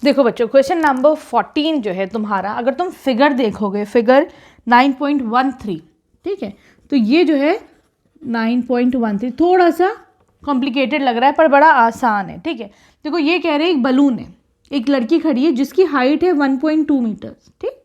देखो बच्चों, question number 14 जो है तुम्हारा, अगर तुम फिगर देखोगे, फिगर 9.13, ठीक है, तो ये जो है 9.13 थोड़ा सा कॉम्प्लिकेटेड लग रहा है पर बड़ा आसान है, ठीक है। देखो ये कह रहे हैं एक बलून है, एक लड़की खड़ी है जिसकी हाइट है 1.2 मीटर्स, ठीक।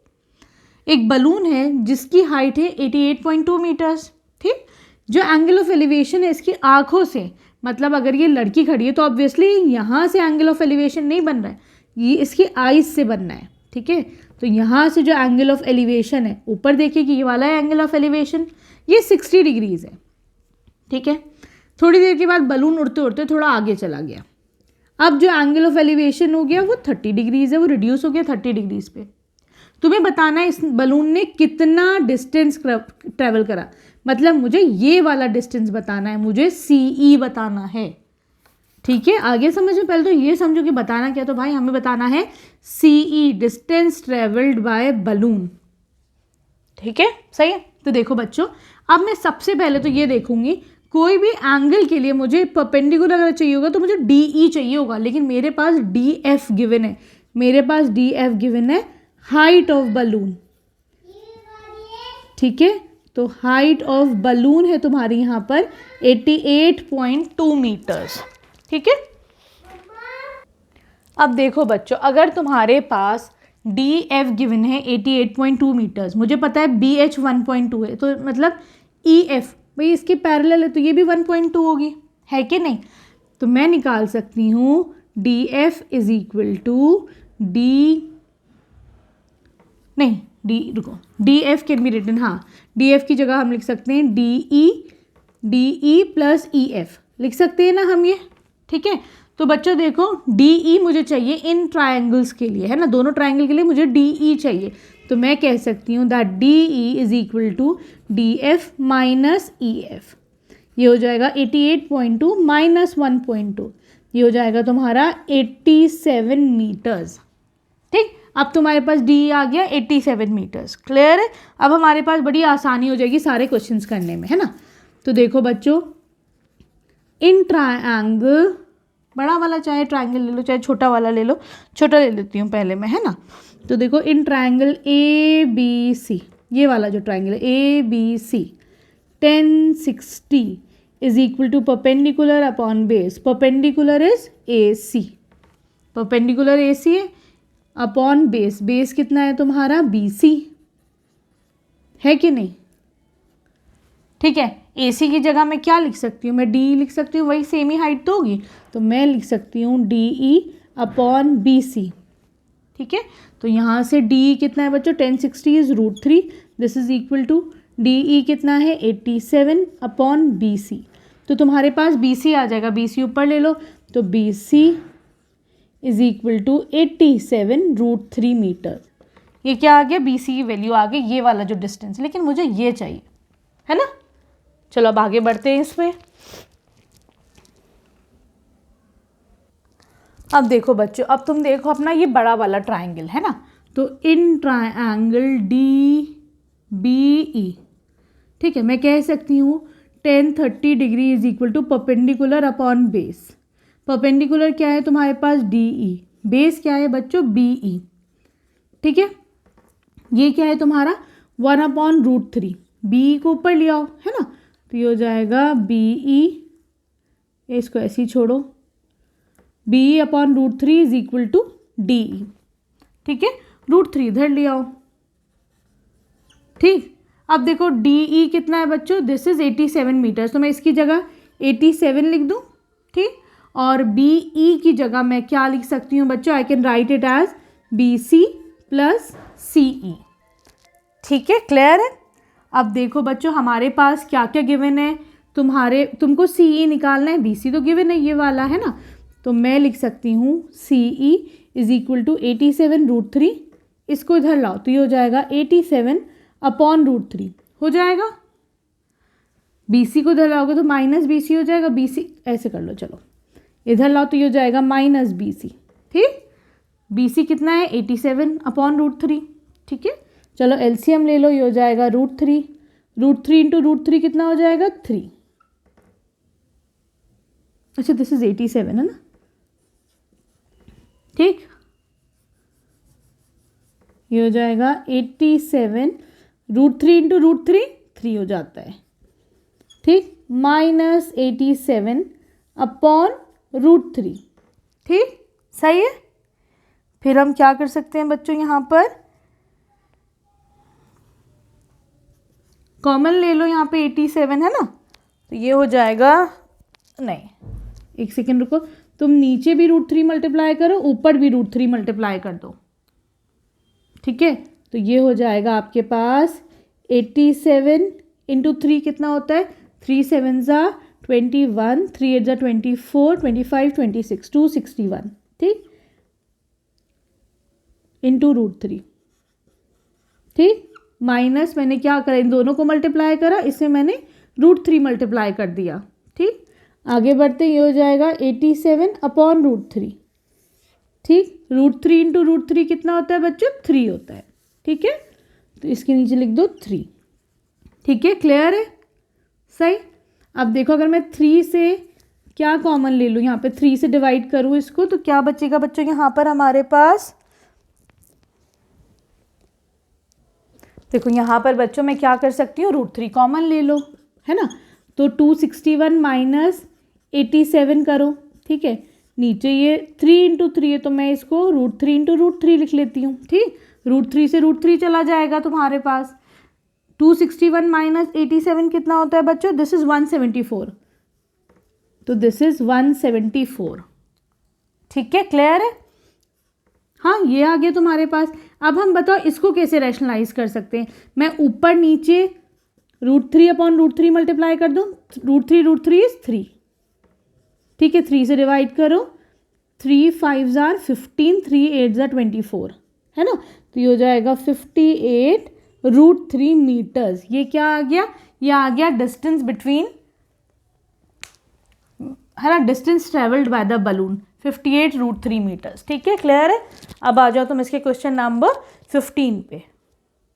एक बलून है जिसकी हाइट है 88.2 मीटर्स, ठीक। जो एंगल ऑफ एलिवेशन है इसकी आंखों से, मतलब अगर ये लड़की खड़ी है तो ऑब्वियसली यहाँ से एंगल ऑफ एलिवेशन नहीं बन रहा है, ये इसकी आईज से बनना है, ठीक है। तो यहाँ से जो एंगल ऑफ एलिवेशन है, ऊपर देखिए कि ये वाला है एंगल ऑफ एलिवेशन, ये 60 डिग्रीज है, ठीक है। थोड़ी देर के बाद बलून उड़ते उड़ते थोड़ा आगे चला गया, अब जो एंगल ऑफ एलिवेशन हो गया वो 30 डिग्रीज है, वो रिड्यूस हो गया 30 डिग्रीज पे। तुम्हें बताना है इस बलून ने कितना डिस्टेंस ट्रेवल करा, मतलब मुझे ये वाला डिस्टेंस बताना है, मुझे CE बताना है, ठीक है। आगे समझो, पहले तो ये समझो कि बताना क्या, तो भाई हमें बताना है CE, distance travelled bye balloon, ठीक है, सही है। तो देखो बच्चों, अब मैं सबसे पहले तो ये देखूंगी, कोई भी एंगल के लिए मुझे परपेंडिकुलर अगर चाहिए होगा तो मुझे DE चाहिए होगा, लेकिन मेरे पास DF गिवन है, मेरे पास DF गिवन है, हाइट ऑफ बलून, ठीक है। तो हाइट ऑफ बलून है तुम्हारी यहाँ पर 88.2 मीटर्स, ठीक है। अब देखो बच्चों, अगर तुम्हारे पास DF गिवन है 88.2 मीटर्स, मुझे पता है BH 1.2 है, तो मतलब EF भाई इसके पैरेलल है, तो ये भी 1.2 होगी, है कि नहीं। तो मैं निकाल सकती हूँ DF इज इक्वल टू रुको, DF कैन बी रिटन, हाँ DF की जगह हम लिख सकते हैं DE प्लस EF लिख सकते हैं ना हम ये, ठीक है। तो बच्चों देखो, DE मुझे चाहिए इन ट्रायंगल्स के लिए, है ना, दोनों ट्रायंगल के लिए मुझे DE चाहिए, तो मैं कह सकती हूँ that DE is equal to DF minus EF, ये हो जाएगा 88.2 माइनस 1.2, ये हो जाएगा तुम्हारा 87 मीटर्स, ठीक। अब तुम्हारे पास DE आ गया 87 मीटर्स, क्लियर है। अब हमारे पास बड़ी आसानी हो जाएगी सारे क्वेश्चंस करने में, है ना। तो देखो बच्चों, इन ट्रायंगल, बड़ा वाला चाहे ट्रायंगल ले लो चाहे छोटा वाला ले लो, छोटा ले लेती हूँ पहले मैं, है ना। तो देखो इन ट्रायंगल ABC, ये वाला जो ट्रायंगल है ABC 1060 is equal to perpendicular upon base, perpendicular is AC, perpendicular AC है अपॉन बेस, बेस कितना है तुम्हारा BC, है कि नहीं, ठीक है। AC की जगह मैं क्या लिख सकती हूँ, मैं DE लिख सकती हूँ, वही सेम ही हाइट तो होगी, तो मैं लिख सकती हूँ DE अपॉन BC, ठीक है। तो यहाँ से DE कितना है बच्चों, 1060 is √3, this is equal to DE कितना है 87 अपॉन BC, तो तुम्हारे पास BC आ जाएगा, BC ऊपर ले लो, तो BC is equal to 87 √3 metre, ये क्या आ गया, BC की वैल्यू आ गई, ये वाला जो डिस्टेंस, लेकिन मुझे ये चाहिए, है ना। चलो अब आगे बढ़ते हैं इसमें। अब देखो बच्चों, अब तुम देखो अपना ये बड़ा वाला ट्रायंगल, है ना, तो इन ट्रायंगल DBE, ठीक है, मैं कह सकती हूँ 1030 degree is equal to perpendicular upon base, perpendicular क्या है तुम्हारे पास DE, बेस क्या है बच्चों BE, ठीक है। ये क्या है तुम्हारा 1 अपॉन √3, BE को ऊपर ले आओ, है ना, तो ये हो जाएगा BE, इसको ऐसे ही छोड़ो, BE upon √3 is equal to DE, ठीक है, √3 इधर ले आओ, ठीक। अब देखो DE कितना है बच्चों, दिस इज 87 मीटर्स, तो मैं इसकी जगह 87 लिख दूँ, ठीक। और BE की जगह मैं क्या लिख सकती हूँ बच्चों, I can write it as BC plus CE, ठीक है, क्लियर है। अब देखो बच्चों, हमारे पास क्या क्या गिवन है, तुमको CE निकालना है, BC तो गिवन है ये वाला, है ना, तो मैं लिख सकती हूँ CE इज इक्वल टू 87 √3, इसको इधर लाओ, तो ये हो जाएगा 87 अपॉन √3 हो जाएगा, BC को इधर लाओगे तो माइनस BC हो जाएगा, BC ऐसे कर लो, चलो इधर लाओ, तो ये हो जाएगा माइनस BC, ठीक। BC कितना है 87 अपॉन √3, ठीक है। चलो LCM ले लो, ये हो जाएगा √3 इंटू √3 कितना हो जाएगा 3, अच्छा दिस इज 87 है ना, ठीक। ये हो जाएगा 87 √3 इंटू √3 3 हो जाता है, ठीक, माइनस 87 अपॉन √3, ठीक, सही है। फिर हम क्या कर सकते हैं बच्चों, यहाँ पर कॉमन ले लो, यहाँ पे 87 है ना, तो ये हो जाएगा, नहीं एक सेकेंड रुको, तुम नीचे भी √3 मल्टीप्लाई करो, ऊपर भी √3 मल्टीप्लाई कर दो, ठीक है। तो ये हो जाएगा आपके पास 87 इंटू 3 कितना होता है, 3 7 ज़ा 21, 3 8 ज़ा 24, 25 26 261, ठीक, इंटू √3, ठीक, माइनस मैंने क्या करा, इन दोनों को मल्टीप्लाई करा, इसमें मैंने √3 मल्टीप्लाई कर दिया, ठीक। आगे बढ़ते, ये हो जाएगा 87 अपॉन √3, ठीक, √3 इंटू √3 कितना होता है बच्चों, 3 होता है, ठीक है। तो इसके नीचे लिख दो 3, ठीक है, क्लियर है, सही। अब देखो अगर मैं 3 से क्या कॉमन ले लूँ, यहाँ पे 3 से डिवाइड करूँ इसको, तो क्या बचेगा बच्चों, यहाँ पर हमारे पास देखो, यहाँ पर बच्चों मैं क्या कर सकती हूँ, √3 कॉमन ले लो, है ना, तो 261 माइनस 87 करो, ठीक है, नीचे ये 3 इंटू 3 है, तो मैं इसको √3 इंटू √3 लिख लेती हूँ, ठीक, √3 से √3 चला जाएगा तुम्हारे पास, 261 माइनस 87 कितना होता है बच्चों, दिस इज़ 174, तो दिस इज़ 174, ठीक है, क्लियर है। हाँ, ये आ गया तुम्हारे पास। अब हम बताओ इसको कैसे रैशनलाइज कर सकते हैं, मैं ऊपर नीचे √3 अपॉन √3 मल्टीप्लाई कर दूँ, √3 इज़ 3, ठीक है, 3 से डिवाइड करो, 3 5 ज़ार 15, 3 8 ज़ार 24, है ना, तो ये हो जाएगा 58 √3 मीटर्स। ये क्या आ गया, ये आ गया डिस्टेंस बिटवीन, है ना, distance travelled by the balloon 58 √3 metres, ठीक है, क्लियर है। अब आ जाओ तुम इसके क्वेश्चन नंबर 15 पे।